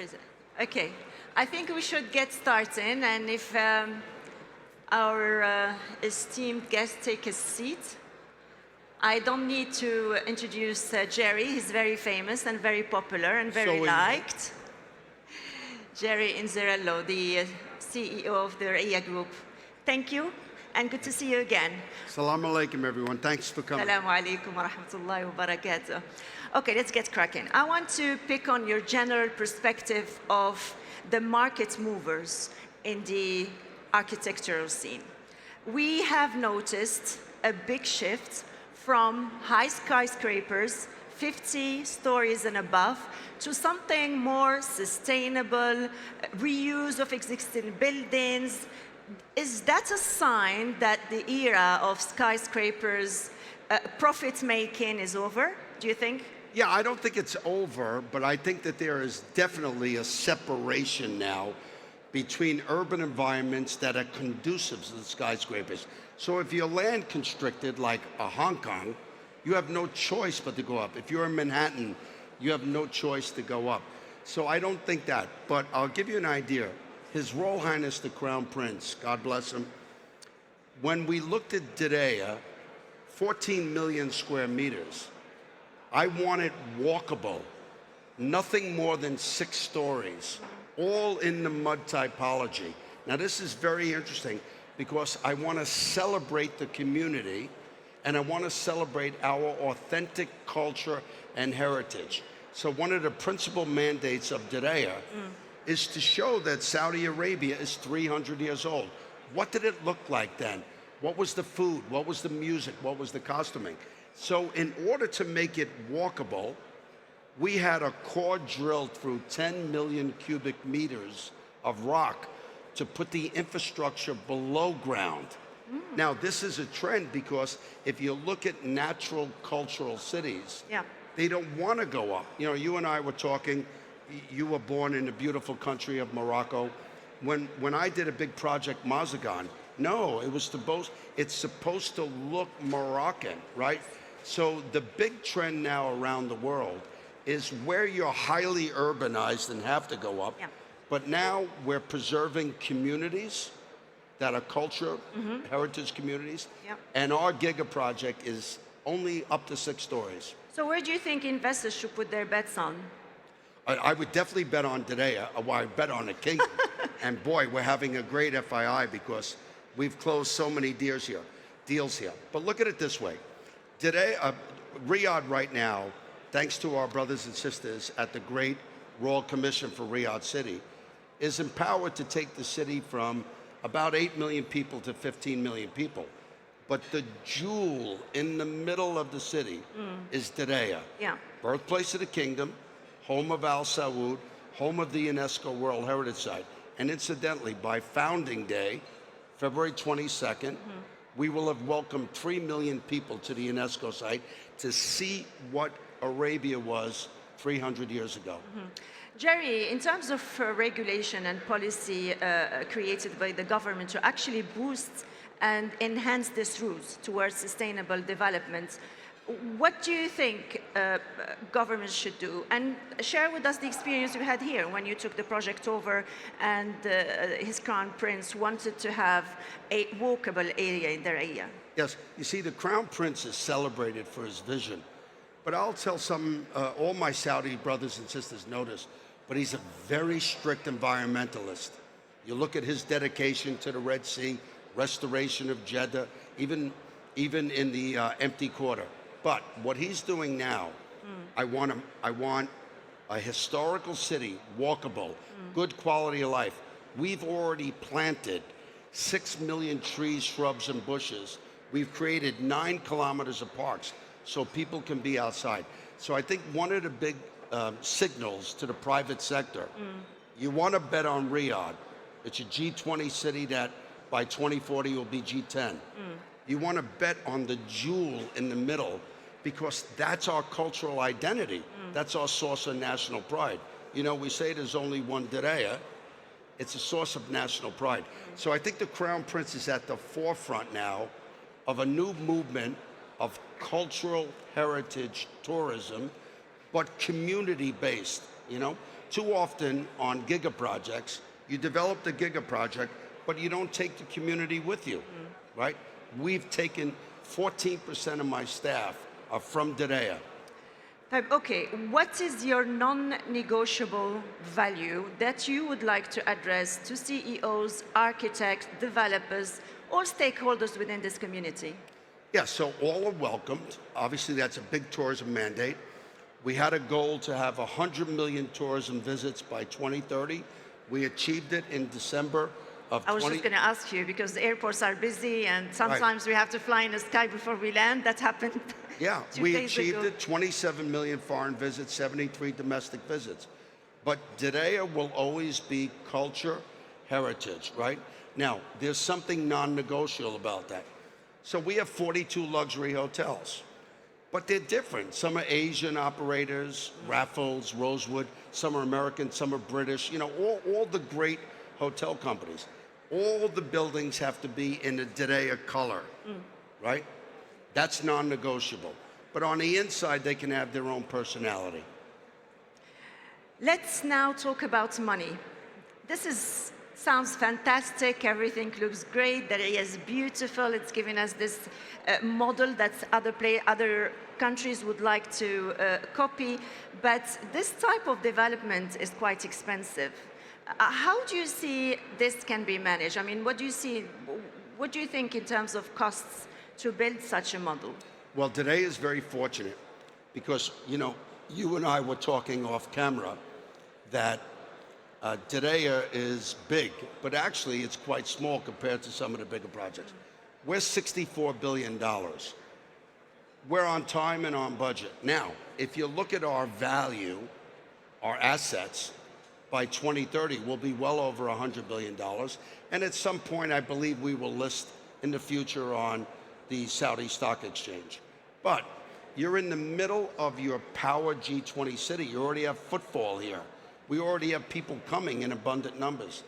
is it? Okay, I think we should get started, and if our esteemed guest take a seat. I don't need to introduce Jerry. He's very famous and very popular and very liked. Jerry Inzerillo, the CEO of the Riyadh Group. Thank you, and good to see you again. Assalamu alaikum, everyone. Thanks for coming. Assalamu alaikum wa rahmatullahi wa barakatuh. Okay, let's get cracking. I want to pick on your general perspective of the market movers in the architectural scene. We have noticed a big shift from high skyscrapers, 50 stories and above, to something more sustainable, reuse of existing buildings. Is that a sign that the era of skyscrapers, profit-making is over, do you think? Yeah, I don't think it's over, but I think that there is definitely a separation now between urban environments that are conducive to the skyscrapers. So if you're land constricted, like a Hong Kong, you have no choice but to go up. If you're in Manhattan, you have no choice to go up. So I don't think that, but I'll give you an idea. His Royal Highness, the Crown Prince, God bless him, when we looked at Diriyah, 14 million square meters, I want it walkable, nothing more than 6 stories, all in the mud typology. Now this is very interesting because I want to celebrate the community and I want to celebrate our authentic culture and heritage. So one of the principal mandates of Diriyah is to show that Saudi Arabia is 300 years old. What did it look like then? What was the food? What was the music? What was the costuming? So in order to make it walkable, we had a core drilled through 10 million cubic meters of rock to put the infrastructure below ground. Now, this is a trend because if you look at natural cultural cities, they don't want to go up. You know, you and I were talking, you were born in the beautiful country of Morocco. When I did a big project, Mazagan, no, it's supposed to look Moroccan, right? So the big trend now around the world is where you're highly urbanized and have to go up. But now we're preserving communities that are culture, heritage communities. And our Giga project is only up to 6 stories. So where do you think investors should put their bets on? I would definitely bet on Diriyah, or I bet on the kingdom. And boy, we're having a great FII because we've closed so many deals here. But look at it this way. Riyadh right now, thanks to our brothers and sisters at the great Royal Commission for Riyadh City, is empowered to take the city from about 8 million people to 15 million people. But the jewel in the middle of the city is Diriyah. Birthplace of the kingdom, home of Al Saud, home of the UNESCO World Heritage Site. And incidentally, by founding day, February 22nd, we will have welcomed 3 million people to the UNESCO site to see what Arabia was 300 years ago. Jerry, in terms of regulation and policy created by the government to actually boost and enhance this route towards sustainable development, what do you think governments should do? And share with us the experience you had here when you took the project over and his Crown Prince wanted to have a walkable area in Diriyah. Yes, you see, the Crown Prince is celebrated for his vision. But I'll tell all my Saudi brothers and sisters know this, but he's a very strict environmentalist. You look at his dedication to the Red Sea, restoration of Jeddah, even in the empty quarter. But what he's doing now, I want a historical city, walkable, good quality of life. We've already planted 6 million trees, shrubs, and bushes. We've created 9 kilometers of parks so people can be outside. So I think one of the big signals to the private sector, you want to bet on Riyadh. It's a G20 city that by 2040 will be G10. You want to bet on the jewel in the middle because that's our cultural identity. That's our source of national pride. You know, we say there's only one Diriyah. It's a source of national pride. So I think the Crown Prince is at the forefront now of a new movement of cultural heritage tourism, but community-based, you know? too often on giga projects, you develop the giga project, but you don't take the community with you, right? We've taken 14% of my staff are from Diriyah. Okay, what is your non-negotiable value that you would like to address to CEOs, architects, developers, or stakeholders within this community? Yeah, so all are welcomed. Obviously, that's a big tourism mandate. We had a goal to have 100 million tourism visits by 2030. We achieved it in December of I was just going to ask you, because the airports are busy and sometimes we have to fly in the sky before we land. That happened. Yeah, 2 we days achieved ago. it, 27 million foreign visits, 73 domestic visits. But Diriyah will always be culture, heritage, right? Now, there's something non-negotiable about that. So we have 42 luxury hotels, but they're different. Some are Asian operators, Raffles, Rosewood, some are American, some are British, you know, all the great hotel companies. All the buildings have to be in a Diriyah color, right? That's non-negotiable. But on the inside, they can have their own personality. Let's now talk about money. Sounds fantastic. Everything looks great. Diriyah is beautiful. It's giving us this model that other countries would like to copy. But this type of development is quite expensive. How do you see this can be managed? I mean, what do you see? What do you think in terms of costs to build such a model? Well, Diriyah is very fortunate because, you know, you and I were talking off camera that Diriyah is big, but actually it's quite small compared to some of the bigger projects. We're $64 billion. We're on time and on budget. Now, if you look at our value, our assets, by 2030, we'll be well over $100 billion. And at some point, I believe we will list in the future on the Saudi Stock Exchange. But you're in the middle of your power G20 city. You already have footfall here. We already have people coming in abundant numbers.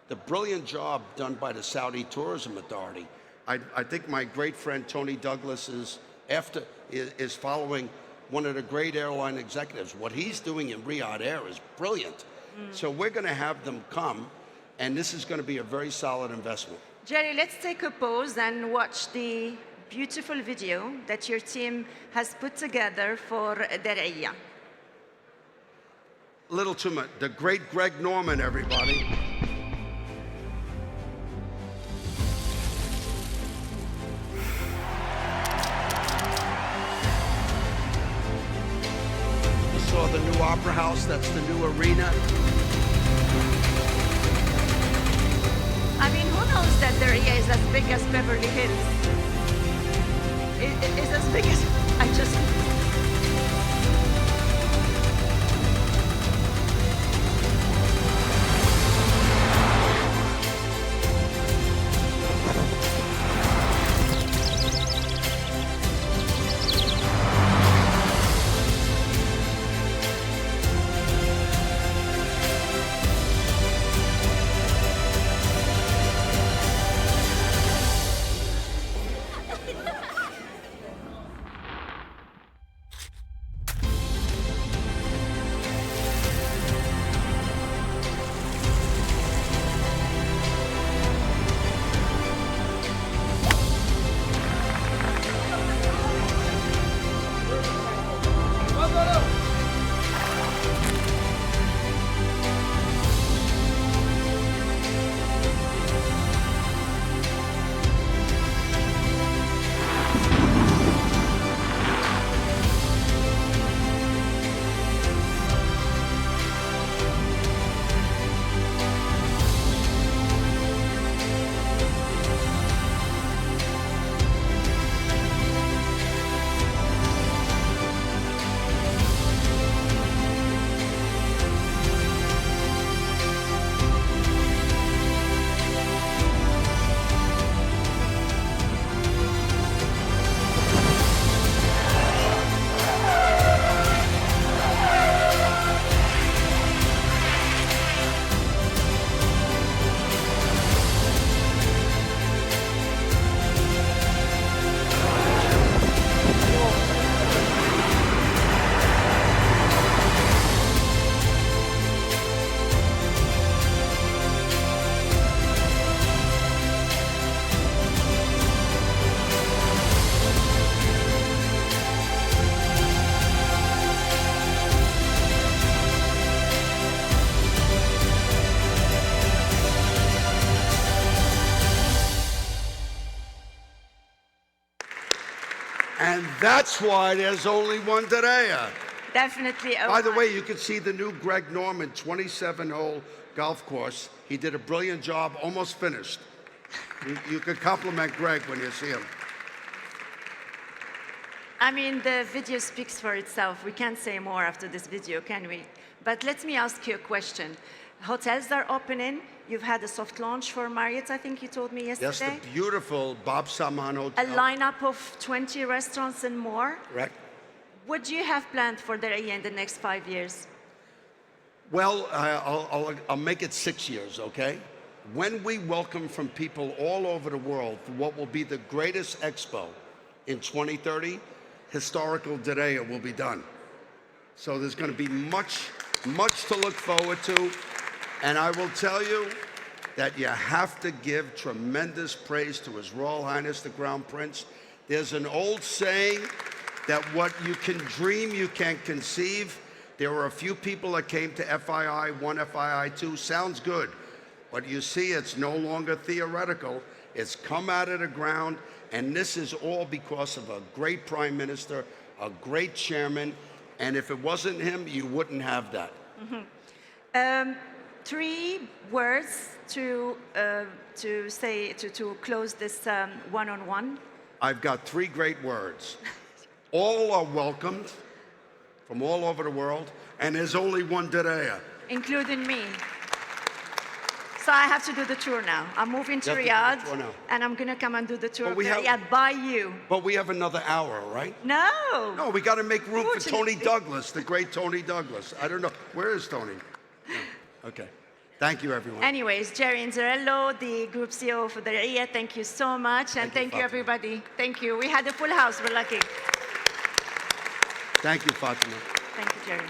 The brilliant job done by the Saudi Tourism Authority. I think my great friend Tony Douglas is following one of the great airline executives. What he's doing in Riyadh Air is brilliant. So we're going to have them come, and this is going to be a very solid investment. Jerry, let's take a pause and watch the beautiful video that your team has put together for Diriyah. Little too much. The great Greg Norman, everybody. You saw the new Opera House, that's the new arena. I mean, who knows that Diriyah is as big as Beverly Hills? It's as big as, I just... And that's why there's only one Diriyah. Definitely. By the way, you can see the new Greg Norman 27-hole golf course. He did a brilliant job, almost finished. You could compliment Greg when you see him. I mean, the video speaks for itself. We can't say more after this video, can we? But let me ask you a question. Hotels are opening. You've had a soft launch for Marriott, I think you told me yesterday. Yes, the beautiful Bob Saman Hotel. A lineup of 20 restaurants and more. Correct. What do you have planned for Diriyah in the next 5 years? Well, I'll make it 6 years, okay? When we welcome from people all over the world for what will be the greatest expo in 2030, historical Diriyah will be done. So there's going to be much to look forward to. And I will tell you that you have to give tremendous praise to His Royal Highness the Crown Prince. There's an old saying that what you can dream, you can't conceive. There were a few people that came to FII 1, FII 2. Sounds good. But you see, it's no longer theoretical. It's come out of the ground. And this is all because of a great prime minister, a great chairman. And if it wasn't him, you wouldn't have that. Mm-hmm. 3 words to close this one-on-one. I've got 3 great words. All are welcomed from all over the world, and there's only one Diriyah. Including me. So I have to do the tour now. I'm moving to Riyadh, and I'm going to come and do the tour of Riyadh by you. But we have another hour, right? No. No, we got to make room for Tony Douglas, the great Tony Douglas. I don't know. Where is Tony? No. Okay. Thank you, everyone. Anyways, Jerry Inzerillo, the group CEO for Diriyah, thank you so much. And thank you, everybody. Thank you. We had a full house. We're lucky. Thank you, Fatima. Thank you, Jerry.